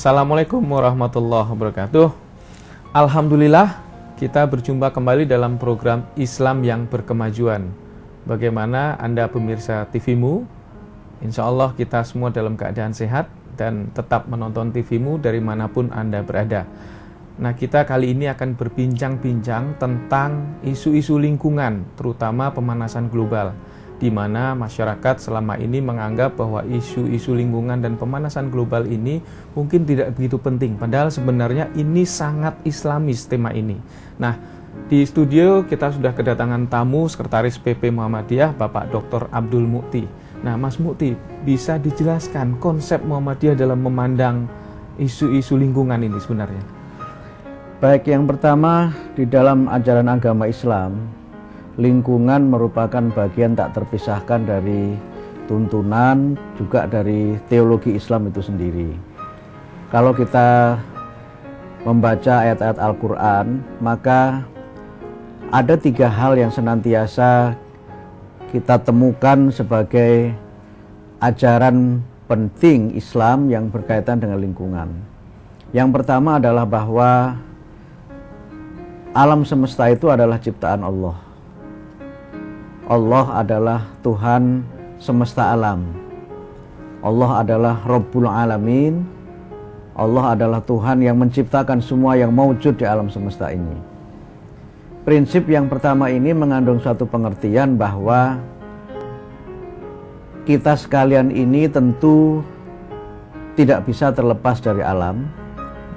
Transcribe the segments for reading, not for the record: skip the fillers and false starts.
Assalamualaikum warahmatullahi wabarakatuh. Alhamdulillah, kita berjumpa kembali dalam program Islam yang Berkemajuan. Bagaimana Anda pemirsa TV-mu? Insya Allah kita semua dalam keadaan sehat dan tetap menonton TV-mu dari manapun Anda berada. Nah, kita kali ini akan berbincang-bincang tentang isu-isu lingkungan, terutama pemanasan global, di mana masyarakat selama ini menganggap bahwa isu-isu lingkungan dan pemanasan global ini mungkin tidak begitu penting, padahal sebenarnya ini sangat islamis tema ini. Nah, di studio kita sudah kedatangan tamu Sekretaris PP Muhammadiyah, Bapak Dr. Abdul Mukti. Nah, Mas Mukti, bisa dijelaskan konsep Muhammadiyah dalam memandang isu-isu lingkungan ini sebenarnya? Baik, yang pertama, di dalam ajaran agama Islam, lingkungan merupakan bagian tak terpisahkan dari tuntunan, juga dari teologi Islam itu sendiri. Kalau kita membaca ayat-ayat Al-Quran, maka ada 3 hal yang senantiasa kita temukan sebagai ajaran penting Islam yang berkaitan dengan lingkungan. Yang pertama adalah bahwa alam semesta itu adalah ciptaan Allah. Allah adalah Tuhan semesta alam. Allah adalah Rabbul Alamin. Allah adalah Tuhan yang menciptakan semua yang maujud di alam semesta ini. Prinsip yang pertama ini mengandung suatu pengertian bahwa kita sekalian ini tentu tidak bisa terlepas dari alam,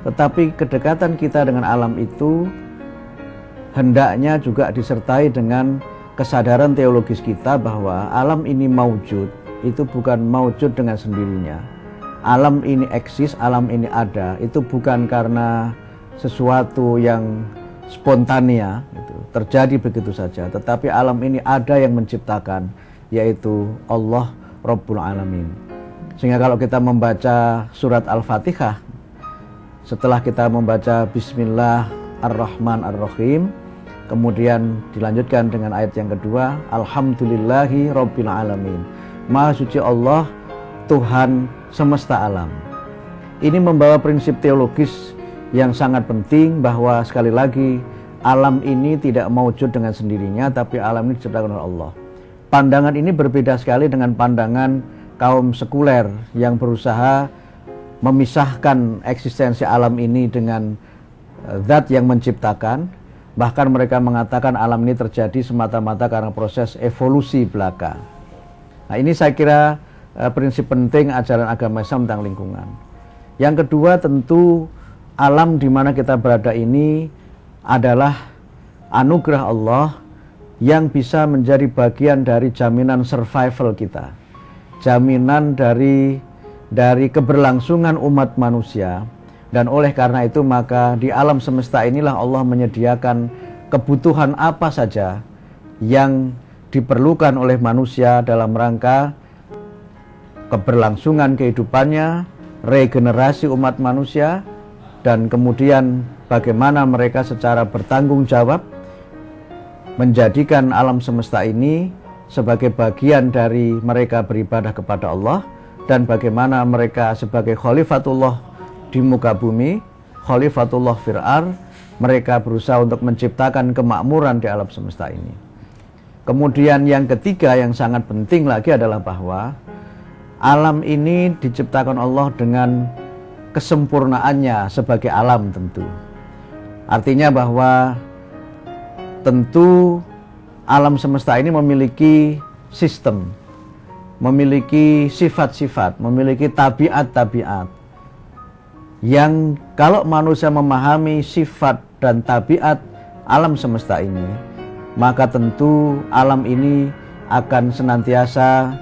tetapi kedekatan kita dengan alam itu hendaknya juga disertai dengan kesadaran teologis kita bahwa alam ini maujud, itu bukan maujud dengan sendirinya. Alam ini eksis, alam ini ada, itu bukan karena sesuatu yang spontania, terjadi begitu saja, tetapi alam ini ada yang menciptakan, yaitu Allah Rabbul Alamin. Sehingga kalau kita membaca surat Al-Fatihah, setelah kita membaca Bismillahirrahmanirrahim, kemudian dilanjutkan dengan ayat yang kedua, Alhamdulillahi Rabbil Alamin. Maha suci Allah, Tuhan semesta alam. Ini membawa prinsip teologis yang sangat penting bahwa sekali lagi alam ini tidak maujud dengan sendirinya, tapi alam ini diciptakan oleh Allah. Pandangan ini berbeda sekali dengan pandangan kaum sekuler yang berusaha memisahkan eksistensi alam ini dengan zat yang menciptakan. Bahkan mereka mengatakan alam ini terjadi semata-mata karena proses evolusi belaka. Nah, ini saya kira prinsip penting ajaran agama Islam tentang lingkungan. Yang kedua, tentu alam di mana kita berada ini adalah anugerah Allah yang bisa menjadi bagian dari jaminan survival kita. Jaminan dari keberlangsungan umat manusia. Dan oleh karena itu maka di alam semesta inilah Allah menyediakan kebutuhan apa saja yang diperlukan oleh manusia dalam rangka keberlangsungan kehidupannya, regenerasi umat manusia, dan kemudian bagaimana mereka secara bertanggung jawab menjadikan alam semesta ini sebagai bagian dari mereka beribadah kepada Allah, dan bagaimana mereka sebagai khalifatullah di muka bumi, khalifatullah fir'ar, mereka berusaha untuk menciptakan kemakmuran di alam semesta ini. Kemudian yang ketiga yang sangat penting lagi adalah bahwa alam ini diciptakan Allah dengan kesempurnaannya sebagai alam tentu. Artinya bahwa tentu alam semesta ini memiliki sistem, memiliki sifat-sifat, memiliki tabiat-tabiat yang kalau manusia memahami sifat dan tabiat alam semesta ini, maka tentu alam ini akan senantiasa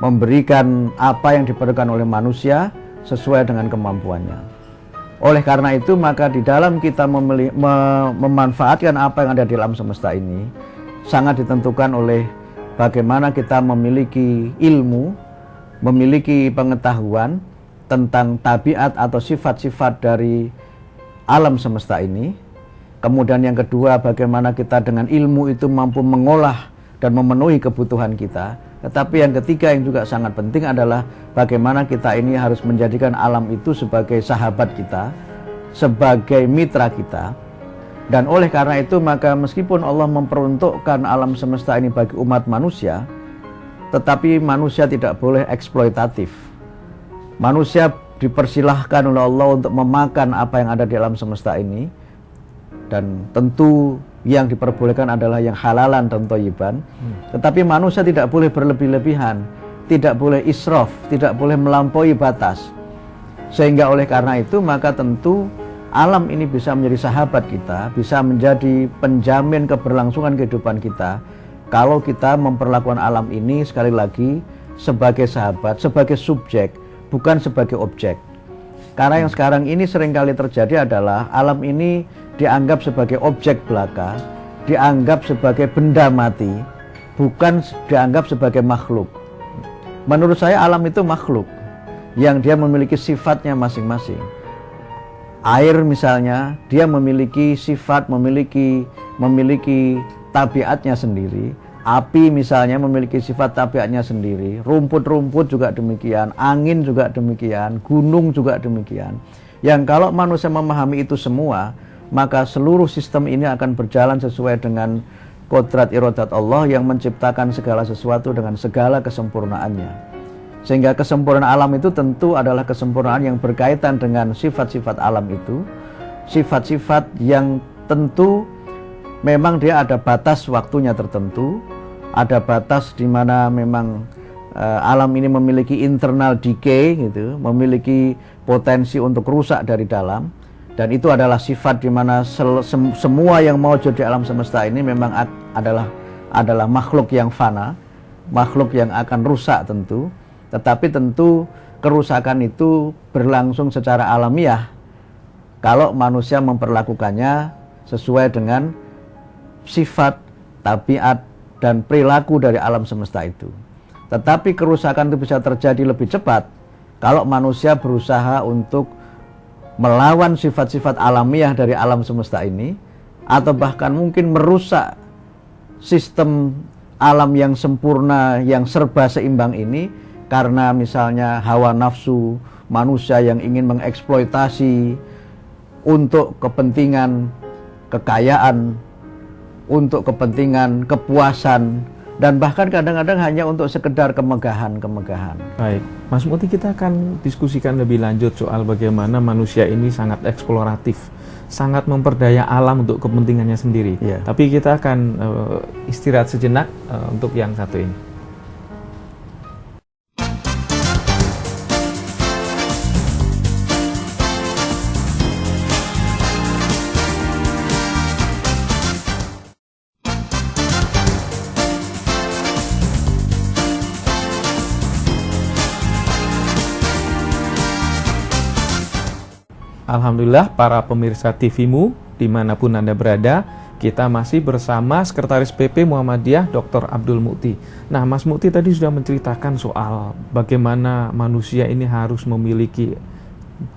memberikan apa yang diperlukan oleh manusia sesuai dengan kemampuannya. Oleh karena itu maka di dalam kita memanfaatkan apa yang ada di alam semesta ini sangat ditentukan oleh bagaimana kita memiliki ilmu, memiliki pengetahuan tentang tabiat atau sifat-sifat dari alam semesta ini. Kemudian yang kedua, bagaimana kita dengan ilmu itu mampu mengolah dan memenuhi kebutuhan kita. Tetapi yang ketiga yang juga sangat penting adalah bagaimana kita ini harus menjadikan alam itu sebagai sahabat kita, sebagai mitra kita. Dan oleh karena itu maka meskipun Allah memperuntukkan alam semesta ini bagi umat manusia, tetapi manusia tidak boleh eksploitatif. Manusia dipersilahkan oleh Allah untuk memakan apa yang ada di alam semesta ini, dan tentu yang diperbolehkan adalah yang halalan dan thayyiban. Tetapi manusia tidak boleh berlebih-lebihan, tidak boleh israf, tidak boleh melampaui batas. Sehingga oleh karena itu maka tentu alam ini bisa menjadi sahabat kita, bisa menjadi penjamin keberlangsungan kehidupan kita kalau kita memperlakukan alam ini sekali lagi sebagai sahabat, sebagai subjek, bukan sebagai objek. Karena yang sekarang ini seringkali terjadi adalah alam ini dianggap sebagai objek belaka, dianggap sebagai benda mati, bukan dianggap sebagai makhluk. Menurut saya alam itu makhluk yang dia memiliki sifatnya masing-masing. Air misalnya, dia memiliki sifat, memiliki tabiatnya sendiri. Api misalnya memiliki sifat tabiatnya sendiri. Rumput-rumput juga demikian, angin juga demikian, gunung juga demikian. Yang kalau manusia memahami itu semua, maka seluruh sistem ini akan berjalan sesuai dengan kodrat iradat Allah yang menciptakan segala sesuatu dengan segala kesempurnaannya. Sehingga kesempurnaan alam itu tentu adalah kesempurnaan yang berkaitan dengan sifat-sifat alam itu, sifat-sifat yang tentu memang dia ada batas waktunya tertentu, ada batas di mana memang alam ini memiliki internal decay gitu, memiliki potensi untuk rusak dari dalam, dan itu adalah sifat di mana semua yang mewujud di alam semesta ini memang adalah makhluk yang fana, makhluk yang akan rusak tentu. Tetapi tentu kerusakan itu berlangsung secara alamiah kalau manusia memperlakukannya sesuai dengan sifat, tabiat, dan perilaku dari alam semesta itu. Tetapi kerusakan itu bisa terjadi lebih cepat kalau manusia berusaha untuk melawan sifat-sifat alamiah dari alam semesta ini, atau bahkan mungkin merusak sistem alam yang sempurna, yang serba seimbang ini, karena misalnya hawa nafsu manusia yang ingin mengeksploitasi untuk kepentingan kekayaan, untuk kepentingan kepuasan, dan bahkan kadang-kadang hanya untuk sekedar kemegahan. Baik, Mas Muti, kita akan diskusikan lebih lanjut soal bagaimana manusia ini sangat eksploratif, sangat memperdaya alam untuk kepentingannya sendiri. Ya. Tapi kita akan istirahat sejenak untuk yang satu ini. Alhamdulillah para pemirsa TVmu dimanapun Anda berada, kita masih bersama Sekretaris PP Muhammadiyah Dr. Abdul Mukti. Nah, Mas Mukti tadi sudah menceritakan soal bagaimana manusia ini harus memiliki,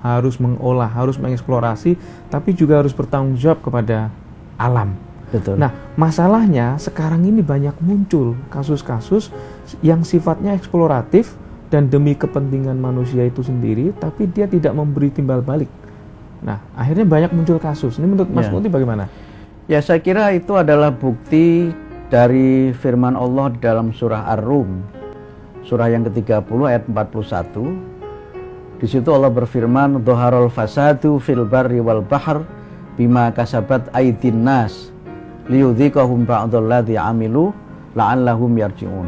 harus mengolah, harus mengeksplorasi, tapi juga harus bertanggung jawab kepada alam. Betul. Nah, masalahnya sekarang ini banyak muncul kasus-kasus yang sifatnya eksploratif dan demi kepentingan manusia itu sendiri, tapi dia tidak memberi timbal balik. Nah, akhirnya banyak muncul kasus. Ini menurut Mas Mukti bagaimana? Ya, saya kira itu adalah bukti dari firman Allah di dalam surah Ar-Rum, surah yang ke-30 ayat 41. Di situ Allah berfirman, "Dhaharul fasadu fil barri wal bahr bima kasabat aydin nas liyudhiqahum ba'dalladzi amilu la'allahum yarji'un."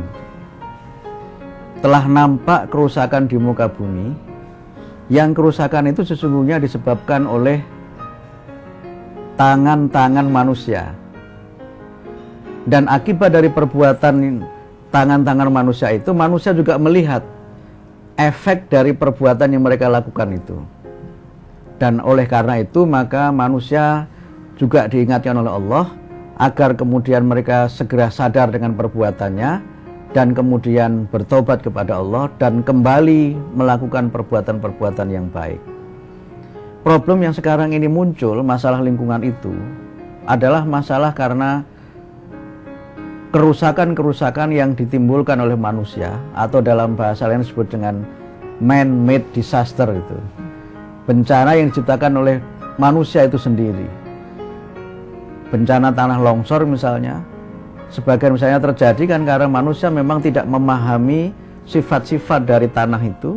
Telah nampak kerusakan di muka bumi, yang kerusakan itu sesungguhnya disebabkan oleh tangan-tangan manusia. Dan akibat dari perbuatan tangan-tangan manusia itu, manusia juga melihat efek dari perbuatan yang mereka lakukan itu. Dan oleh karena itu, maka manusia juga diingatkan oleh Allah agar kemudian mereka segera sadar dengan perbuatannya, dan kemudian bertobat kepada Allah dan kembali melakukan perbuatan-perbuatan yang baik. Problem yang sekarang ini muncul, masalah lingkungan itu, adalah masalah karena kerusakan-kerusakan yang ditimbulkan oleh manusia, atau dalam bahasa lain disebut dengan man-made disaster itu. Bencana yang diciptakan oleh manusia itu sendiri. Bencana tanah longsor misalnya, sebagian misalnya terjadi kan karena manusia memang tidak memahami sifat-sifat dari tanah itu,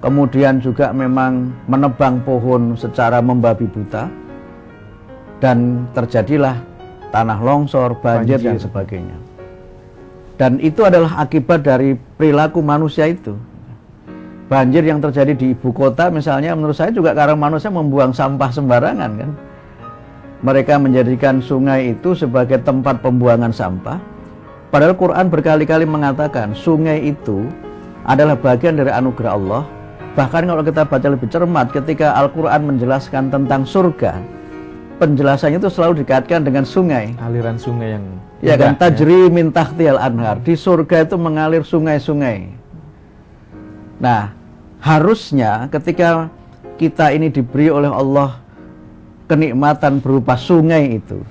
kemudian juga memang menebang pohon secara membabi buta, dan terjadilah tanah longsor, banjir, dan sebagainya. Dan itu adalah akibat dari perilaku manusia itu. Banjir yang terjadi di ibu kota misalnya, menurut saya juga karena manusia membuang sampah sembarangan kan. Mereka menjadikan sungai itu sebagai tempat pembuangan sampah. Padahal Quran berkali-kali mengatakan sungai itu adalah bagian dari anugerah Allah. Bahkan kalau kita baca lebih cermat, ketika Al-Quran menjelaskan tentang surga, penjelasannya itu selalu dikaitkan dengan sungai. Aliran sungai yang ya kan, tajri min tahtihal anhar. Di surga itu mengalir sungai-sungai. Nah, harusnya ketika kita ini diberi oleh Allah kenikmatan berupa sungai itu,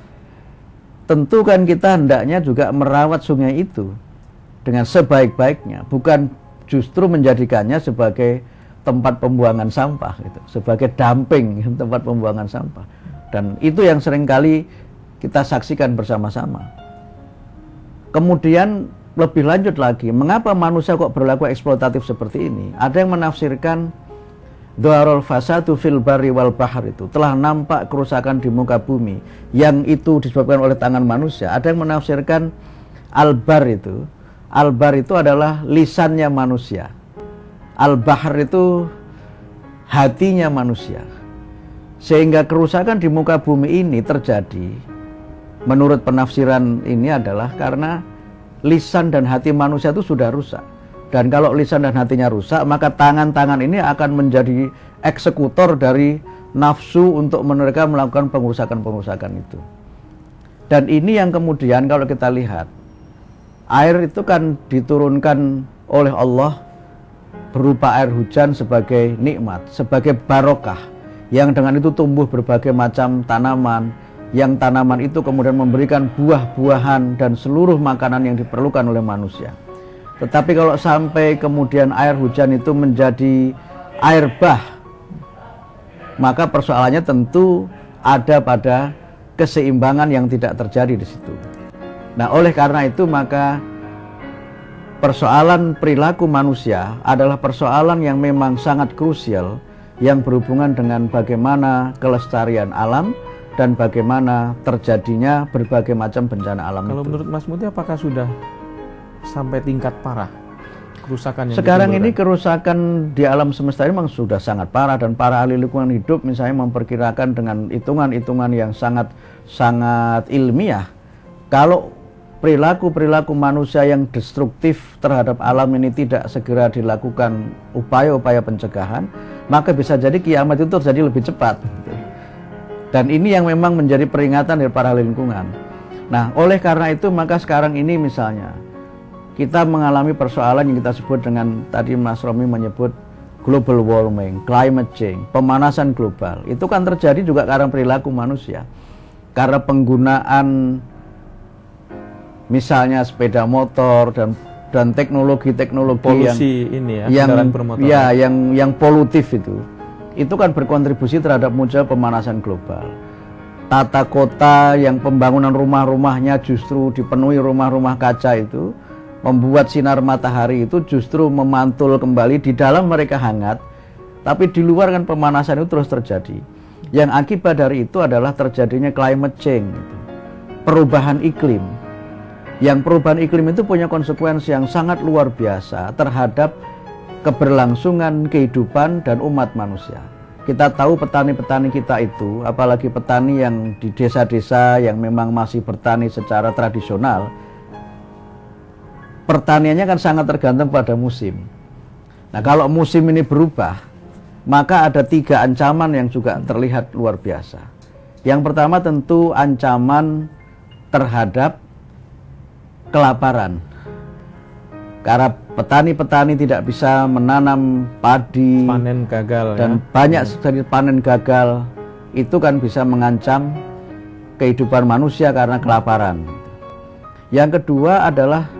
tentu kan kita hendaknya juga merawat sungai itu dengan sebaik-baiknya, bukan justru menjadikannya sebagai tempat pembuangan sampah gitu, sebagai dumping tempat pembuangan sampah. Dan itu yang seringkali kita saksikan bersama-sama. Kemudian lebih lanjut lagi, mengapa manusia kok berlaku eksploitatif seperti ini? Ada yang menafsirkan Dhaharul fasadu fil barri wal bahr, itu telah nampak kerusakan di muka bumi yang itu disebabkan oleh tangan manusia. Ada yang menafsirkan al-bar itu adalah lisannya manusia, al-bahr itu hatinya manusia. Sehingga kerusakan di muka bumi ini terjadi, menurut penafsiran ini adalah karena lisan dan hati manusia itu sudah rusak. Dan kalau lisan dan hatinya rusak, maka tangan-tangan ini akan menjadi eksekutor dari nafsu untuk mereka melakukan pengurusakan-pengurusakan itu. Dan ini yang kemudian kalau kita lihat, air itu kan diturunkan oleh Allah berupa air hujan sebagai nikmat, sebagai barokah, yang dengan itu tumbuh berbagai macam tanaman, yang tanaman itu kemudian memberikan buah-buahan dan seluruh makanan yang diperlukan oleh manusia. Tetapi kalau sampai kemudian air hujan itu menjadi air bah, maka persoalannya tentu ada pada keseimbangan yang tidak terjadi di situ. Nah, oleh karena itu maka persoalan perilaku manusia adalah persoalan yang memang sangat krusial, yang berhubungan dengan bagaimana kelestarian alam dan bagaimana terjadinya berbagai macam bencana alam. Kalau itu. Menurut Mas Muti, apakah sudah sampai tingkat parah kerusakan yang sekarang ditimbulkan? Ini kerusakan di alam semesta ini memang sudah sangat parah, dan para ahli lingkungan hidup misalnya memperkirakan dengan hitungan-hitungan yang sangat ilmiah, kalau perilaku manusia yang destruktif terhadap alam ini tidak segera dilakukan upaya-upaya pencegahan, maka bisa jadi kiamat itu terjadi lebih cepat. Dan ini yang memang menjadi peringatan dari para ahli lingkungan. Nah, oleh karena itu maka sekarang ini misalnya kita mengalami persoalan yang kita sebut dengan, tadi Mas Romi menyebut global warming, climate change, pemanasan global. Itu kan terjadi juga karena perilaku manusia, karena penggunaan misalnya sepeda motor dan teknologi-teknologi polusi yang polutif itu kan berkontribusi terhadap munculnya pemanasan global. Tata kota yang pembangunan rumah-rumahnya justru dipenuhi rumah-rumah kaca itu membuat sinar matahari itu justru memantul kembali, di dalam mereka hangat, tapi di luar kan pemanasan itu terus terjadi. Yang akibat dari itu adalah terjadinya climate change, perubahan iklim. Yang perubahan iklim itu punya konsekuensi yang sangat luar biasa terhadap keberlangsungan kehidupan dan umat manusia. Kita tahu petani-petani kita itu, apalagi petani yang di desa-desa yang memang masih bertani secara tradisional, pertaniannya kan sangat tergantung pada musim. Nah, kalau musim ini berubah, maka ada 3 ancaman yang juga terlihat luar biasa. Yang pertama tentu ancaman terhadap kelaparan. Karena petani-petani tidak bisa menanam padi, panen gagal, dan banyak sekali panen gagal, itu kan bisa mengancam kehidupan manusia karena kelaparan. Yang kedua adalah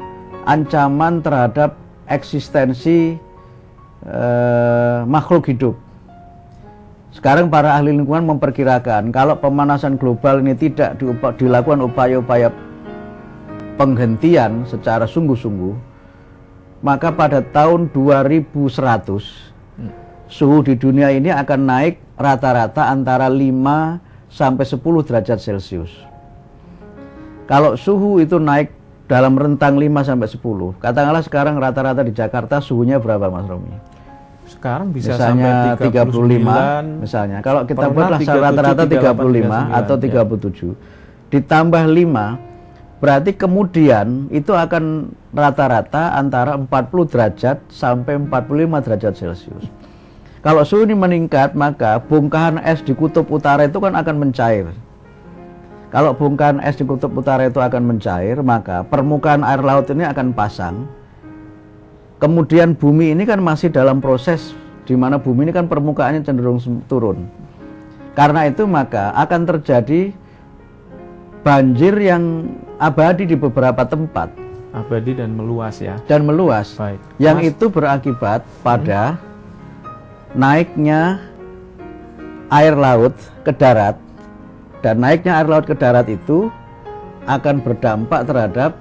ancaman terhadap eksistensi makhluk hidup. Sekarang para ahli lingkungan memperkirakan kalau pemanasan global ini tidak dilakukan upaya-upaya penghentian secara sungguh-sungguh, maka pada tahun 2100 suhu di dunia ini akan naik rata-rata antara 5 sampai 10 derajat Celcius. Kalau suhu itu naik dalam rentang 5 sampai 10, katakanlah sekarang rata-rata di Jakarta suhunya berapa, Mas Romi? Sekarang bisa misalnya sampai 35 misalnya. Kalau kita buatlah rata-rata 35 atau 37 ditambah 5, berarti kemudian itu akan rata-rata antara 40 derajat sampai 45 derajat Celcius. Kalau suhu ini meningkat, maka bongkahan es di kutub utara itu kan akan mencair. Kalau bongkahan es di kutub utara itu akan mencair, maka permukaan air laut ini akan pasang. Kemudian bumi ini kan masih dalam proses di mana bumi ini kan permukaannya cenderung turun. Karena itu maka akan terjadi banjir yang abadi di beberapa tempat. Abadi dan meluas ya. Dan meluas. Baik. Yang itu berakibat pada naiknya air laut ke darat. Dan naiknya air laut ke darat itu akan berdampak terhadap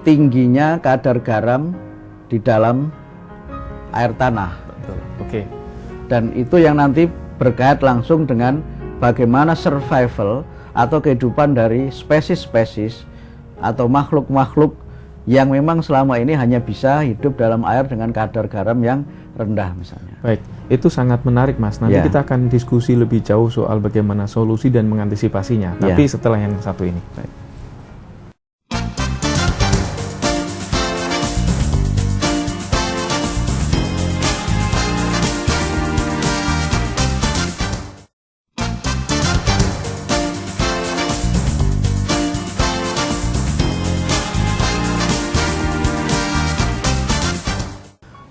tingginya kadar garam di dalam air tanah. Betul. Oke. Dan itu yang nanti berkait langsung dengan bagaimana survival atau kehidupan dari spesies-spesies atau makhluk-makhluk yang memang selama ini hanya bisa hidup dalam air dengan kadar garam yang rendah misalnya. Baik, itu sangat menarik, Mas. Nanti Ya. kita akan diskusi lebih jauh soal bagaimana solusi dan mengantisipasinya. Ya. Tapi setelah yang satu ini. Baik.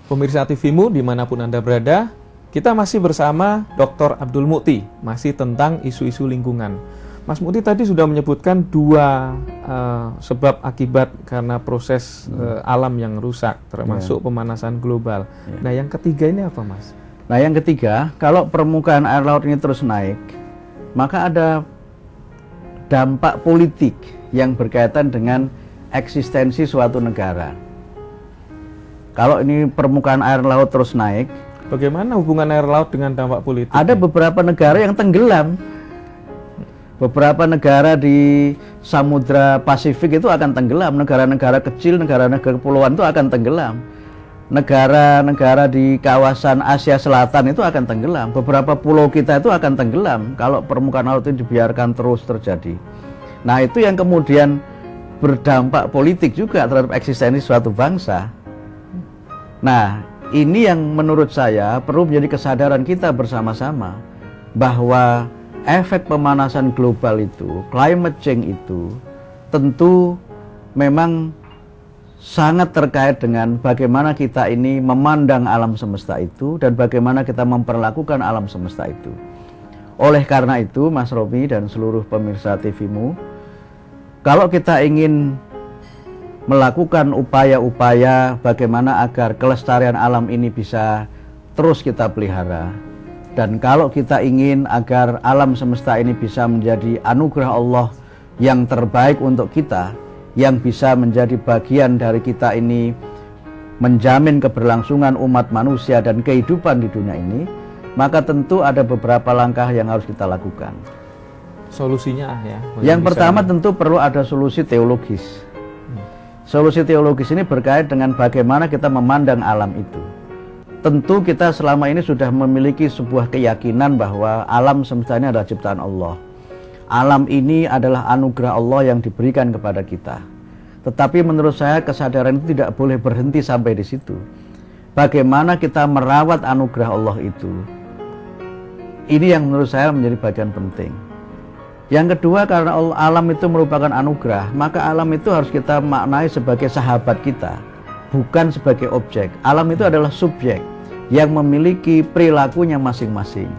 Pemirsa TVmu dimanapun Anda berada, kita masih bersama Dr. Abdul Mukti, masih tentang isu-isu lingkungan. Mas Mukti tadi sudah menyebutkan dua sebab akibat karena proses alam yang rusak, termasuk pemanasan global. Nah, yang ketiga ini apa, Mas? Nah, yang ketiga, kalau permukaan air laut ini terus naik, maka ada dampak politik yang berkaitan dengan eksistensi suatu negara. Kalau ini permukaan air laut terus naik, bagaimana hubungan air laut dengan dampak politik? ada beberapa negara yang tenggelam. Beberapa negara di Samudra Pasifik itu akan tenggelam. Negara-negara kecil, negara-negara kepulauan itu akan tenggelam. Negara-negara di kawasan Asia Selatan itu akan tenggelam. Beberapa pulau kita itu akan tenggelam kalau permukaan laut itu dibiarkan terus terjadi. Nah, itu yang kemudian berdampak politik juga terhadap eksistensi suatu bangsa. Nah, ini yang menurut saya perlu menjadi kesadaran kita bersama-sama bahwa efek pemanasan global itu, climate change itu tentu memang sangat terkait dengan bagaimana kita ini memandang alam semesta itu dan bagaimana kita memperlakukan alam semesta itu. Oleh karena itu, Mas Romi dan seluruh pemirsa TVmu, kalau kita ingin melakukan upaya-upaya bagaimana agar kelestarian alam ini bisa terus kita pelihara, dan kalau kita ingin agar alam semesta ini bisa menjadi anugerah Allah yang terbaik untuk kita, yang bisa menjadi bagian dari kita ini menjamin keberlangsungan umat manusia dan kehidupan di dunia ini, maka tentu ada beberapa langkah yang harus kita lakukan. Solusinya ya. Yang pertama tentu perlu ada solusi teologis. Solusi teologis ini berkait dengan bagaimana kita memandang alam itu. Tentu kita selama ini sudah memiliki sebuah keyakinan bahwa alam semesta ini adalah ciptaan Allah. Alam ini adalah anugerah Allah yang diberikan kepada kita. Tetapi menurut saya kesadaran itu tidak boleh berhenti sampai di situ. Bagaimana kita merawat anugerah Allah itu, ini yang menurut saya menjadi bagian penting. Yang kedua, karena alam itu merupakan anugerah, maka alam itu harus kita maknai sebagai sahabat kita, bukan sebagai objek. Alam itu adalah subjek yang memiliki perilakunya masing-masing.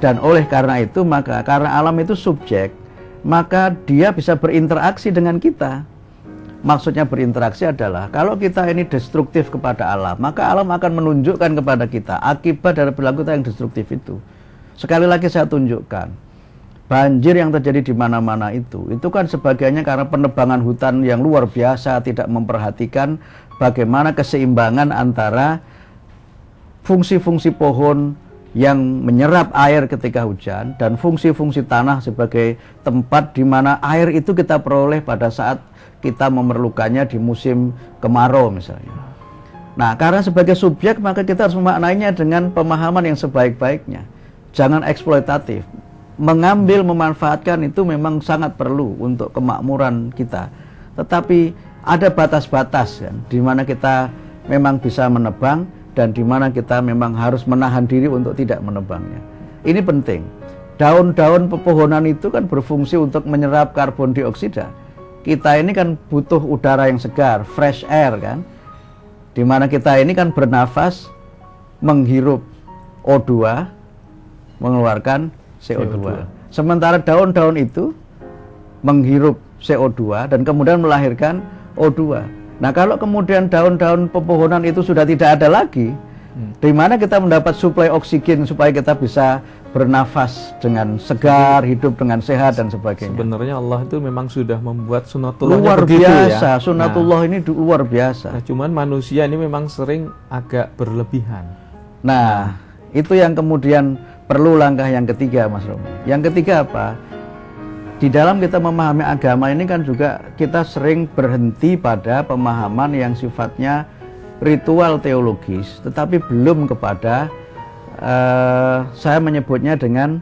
Dan oleh karena itu, maka karena alam itu subjek, maka dia bisa berinteraksi dengan kita. maksudnya berinteraksi adalah kalau kita ini destruktif kepada alam, maka alam akan menunjukkan kepada kita akibat dari perilaku kita yang destruktif itu. Sekali lagi saya tunjukkan, banjir yang terjadi di mana-mana itu kan sebagiannya karena penebangan hutan yang luar biasa, tidak memperhatikan bagaimana keseimbangan antara fungsi-fungsi pohon yang menyerap air ketika hujan dan fungsi-fungsi tanah sebagai tempat di mana air itu kita peroleh pada saat kita memerlukannya di musim kemarau misalnya. Nah, karena sebagai subjek maka kita harus memaknainya dengan pemahaman yang sebaik-baiknya. Jangan eksploitatif. Mengambil, memanfaatkan itu memang sangat perlu untuk kemakmuran kita. Tetapi ada batas-batas kan, di mana kita memang bisa menebang dan di mana kita memang harus menahan diri untuk tidak menebangnya. Ini penting. Daun-daun pepohonan itu kan berfungsi untuk menyerap karbon dioksida. Kita ini kan butuh udara yang segar, fresh air kan. Dimana kita ini kan bernafas, menghirup O2, mengeluarkan CO2. Sementara daun-daun itu menghirup CO2 dan kemudian melahirkan O2. Nah, kalau kemudian daun-daun pepohonan itu sudah tidak ada lagi, di mana kita mendapat suplai oksigen supaya kita bisa bernafas dengan segar, hidup dengan sehat dan sebagainya. Sebenarnya Allah itu memang sudah membuat sunatullahnya luar begitu biasa, ya. sunatullah ini luar biasa. Nah, cuman manusia ini memang sering agak berlebihan. Nah, itu yang kemudian perlu langkah yang ketiga, Mas Romi. Yang ketiga apa? Di dalam kita memahami agama ini kan juga kita sering berhenti pada pemahaman yang sifatnya ritual teologis, tetapi belum kepada saya menyebutnya dengan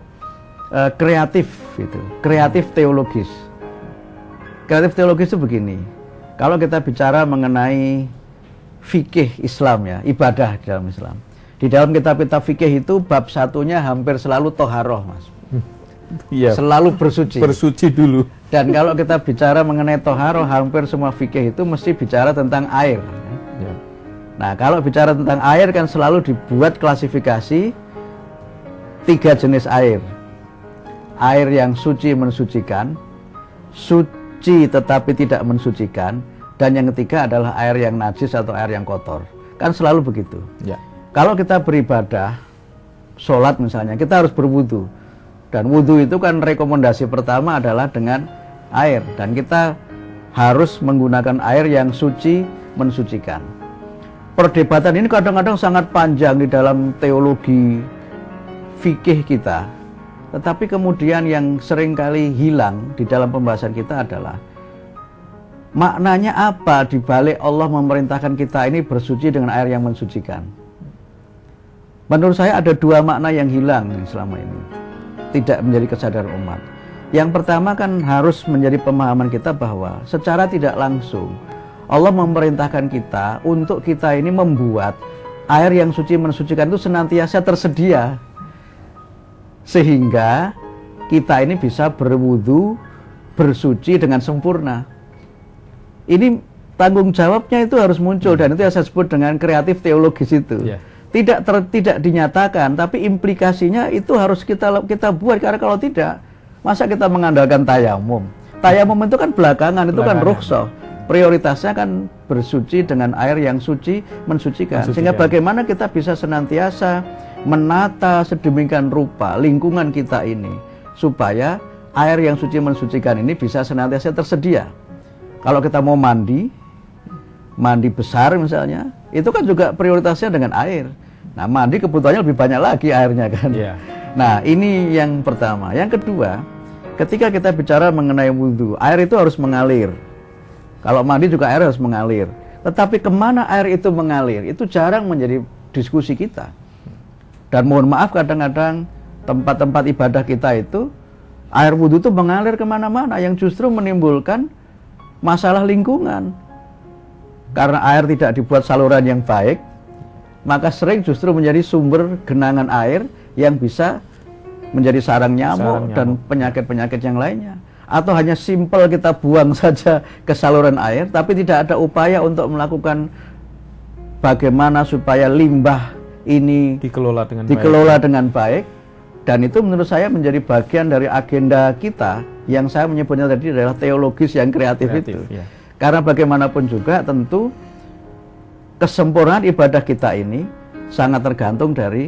kreatif gitu, kreatif teologis. Kreatif teologis itu begini, kalau kita bicara mengenai fikih Islam ya, ibadah di dalam Islam, di dalam kitab-kitab fikih itu bab satunya hampir selalu toharoh, Mas. Iya, selalu bersuci. Bersuci dulu. Dan kalau kita bicara mengenai toharoh, hampir semua fikih itu mesti bicara tentang air. Ya. Nah, kalau bicara tentang air kan selalu dibuat klasifikasi 3 jenis air. Air yang suci mensucikan, suci tetapi tidak mensucikan, dan yang ketiga adalah air yang najis atau air yang kotor. Kan selalu begitu. Ya. Kalau kita beribadah, sholat misalnya, kita harus berwudu. Dan wudu itu kan rekomendasi pertama adalah dengan air. Dan kita harus menggunakan air yang suci mensucikan. Perdebatan ini kadang-kadang sangat panjang di dalam teologi fikih kita. Tetapi kemudian yang seringkali hilang di dalam pembahasan kita adalah maknanya apa di balik Allah memerintahkan kita ini bersuci dengan air yang mensucikan. Menurut saya ada 2 makna yang hilang selama ini, tidak menjadi kesadaran umat. Yang pertama kan harus menjadi pemahaman kita bahwa secara tidak langsung Allah memerintahkan kita untuk kita ini membuat air yang suci mensucikan itu senantiasa tersedia, sehingga kita ini bisa berwudu, bersuci dengan sempurna. Ini tanggung jawabnya itu harus muncul, dan itu yang saya sebut dengan kreatif teologis itu. Yeah. Tidak dinyatakan, tapi implikasinya itu harus kita buat, karena kalau tidak, masa kita mengandalkan tayamum? Tayamum itu kan belakangan, itu kan rukhsah. Prioritasnya kan bersuci dengan air yang suci mensucikan. Sehingga bagaimana kita bisa senantiasa menata sedemikian rupa lingkungan kita ini supaya air yang suci mensucikan ini bisa senantiasa tersedia. Kalau kita mau mandi besar misalnya, itu kan juga prioritasnya dengan air. Nah, mandi kebutuhannya lebih banyak lagi airnya kan. Yeah. Nah, ini yang pertama. Yang kedua, ketika kita bicara mengenai wudhu, air itu harus mengalir. Kalau mandi juga air harus mengalir. Tetapi kemana air itu mengalir, itu jarang menjadi diskusi kita. Dan mohon maaf, kadang-kadang tempat-tempat ibadah kita itu, air wudhu itu mengalir kemana-mana, yang justru menimbulkan masalah lingkungan. Karena air tidak dibuat saluran yang baik, maka sering justru menjadi sumber genangan air yang bisa menjadi sarang nyamuk dan penyakit-penyakit yang lainnya. Atau hanya simpel kita buang saja ke saluran air, tapi tidak ada upaya untuk melakukan bagaimana supaya limbah ini dikelola dengan baik. Dan itu menurut saya menjadi bagian dari agenda kita yang saya menyebutnya tadi adalah teologis yang kreatif itu. Ya. Karena bagaimanapun juga tentu kesempurnaan ibadah kita ini sangat tergantung dari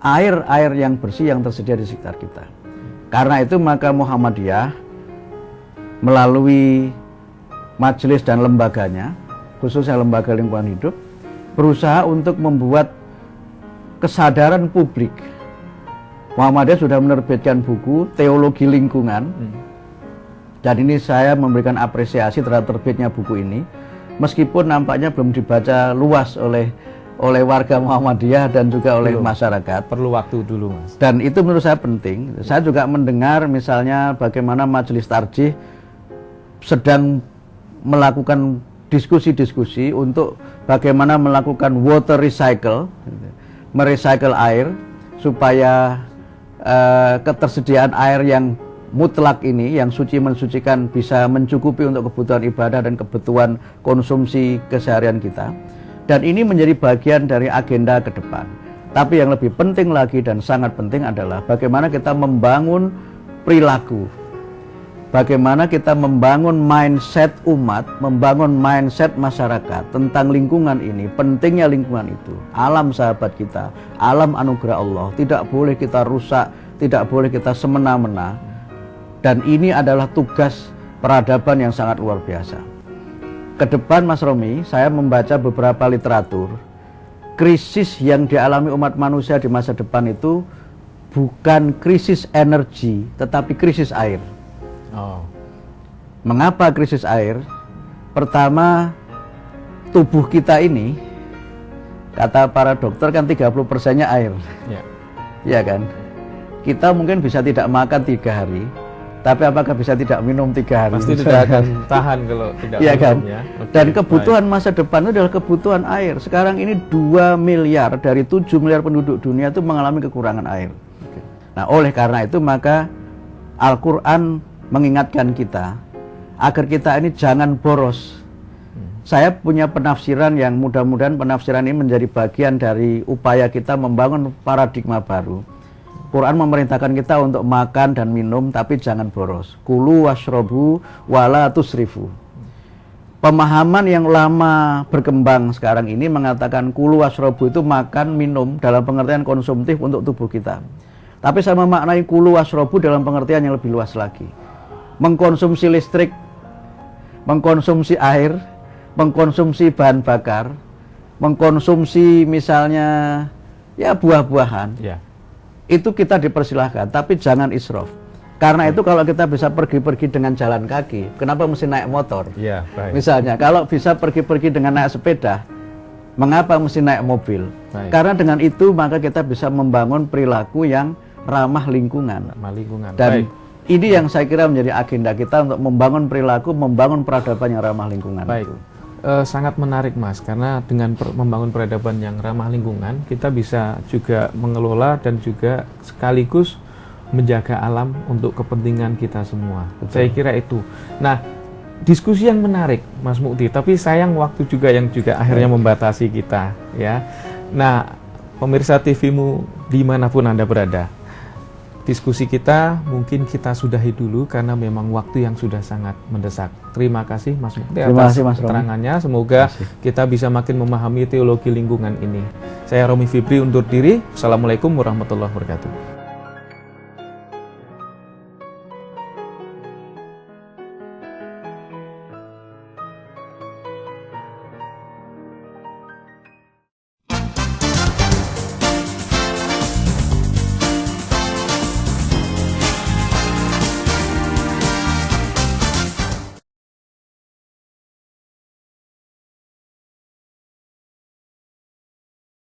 air yang bersih yang tersedia di sekitar kita. Karena itu maka Muhammadiyah melalui majelis dan lembaganya, khususnya lembaga lingkungan hidup, berusaha untuk membuat kesadaran publik. Muhammadiyah sudah menerbitkan buku Teologi Lingkungan, dan ini saya memberikan apresiasi terhadap terbitnya buku ini, meskipun nampaknya belum dibaca luas oleh warga Muhammadiyah dan juga oleh masyarakat. Perlu waktu dulu, Mas. Dan itu menurut saya penting. Saya juga mendengar misalnya bagaimana Majelis Tarjih sedang melakukan diskusi-diskusi untuk bagaimana melakukan water recycle, merecycle air supaya ketersediaan air yang mutlak ini, yang suci mensucikan, bisa mencukupi untuk kebutuhan ibadah dan kebutuhan konsumsi keseharian kita. Dan ini menjadi bagian dari agenda ke depan. Tapi yang lebih penting lagi dan sangat penting adalah bagaimana kita membangun perilaku, bagaimana kita membangun mindset umat, membangun mindset masyarakat tentang lingkungan ini. Pentingnya lingkungan itu, alam sahabat kita, alam anugerah Allah, tidak boleh kita rusak, tidak boleh kita semena-mena. Dan ini adalah tugas peradaban yang sangat luar biasa. Kedepan Mas Romi, saya membaca beberapa literatur. Krisis yang dialami umat manusia di masa depan itu bukan krisis energi, tetapi krisis air. Mengapa krisis air? Pertama, tubuh kita ini, kata para dokter kan 30%-nya air. Ya kan? Kita mungkin bisa tidak makan 3 hari, tapi apakah bisa tidak minum 3 hari? Pasti tidak akan tahan kalau tidak minum, kan? ya. Dan kebutuhan masa depan itu adalah kebutuhan air. Sekarang ini 2 miliar dari 7 miliar penduduk dunia itu mengalami kekurangan air. Nah, oleh karena itu maka Al-Quran mengingatkan kita agar kita ini jangan boros. Saya punya penafsiran yang mudah-mudahan penafsiran ini menjadi bagian dari upaya kita membangun paradigma baru. Quran memerintahkan kita untuk makan dan minum, tapi jangan boros. Kulu washrobu wala tusrifu. Pemahaman yang lama berkembang sekarang ini mengatakan kulu washrobu itu makan, minum dalam pengertian konsumtif untuk tubuh kita. Tapi saya memaknai kulu washrobu dalam pengertian yang lebih luas lagi. Mengkonsumsi listrik, mengkonsumsi air, mengkonsumsi bahan bakar, mengkonsumsi misalnya ya buah-buahan. Itu kita dipersilahkan, tapi jangan israf. Karena itu kalau kita bisa pergi-pergi dengan jalan kaki, kenapa mesti naik motor? Misalnya, kalau bisa pergi-pergi dengan naik sepeda, mengapa mesti naik mobil? Karena dengan itu maka kita bisa membangun perilaku yang ramah lingkungan. Dan ini yang saya kira menjadi agenda kita untuk membangun perilaku, membangun peradaban yang ramah lingkungan. Sangat menarik, Mas, karena dengan membangun peradaban yang ramah lingkungan, kita bisa juga mengelola dan juga sekaligus menjaga alam untuk kepentingan kita semua. Saya kira itu. Nah, diskusi yang menarik, Mas Mukti, tapi sayang waktu juga yang akhirnya membatasi kita, ya. Nah, pemirsa TVmu dimanapun Anda berada, diskusi kita mungkin kita sudahi dulu karena memang waktu yang sudah sangat mendesak. Terima kasih Mas Mukti atas keterangannya. Semoga kita bisa makin memahami teologi lingkungan ini. Saya Romi Fibri undur diri. Assalamualaikum warahmatullahi wabarakatuh.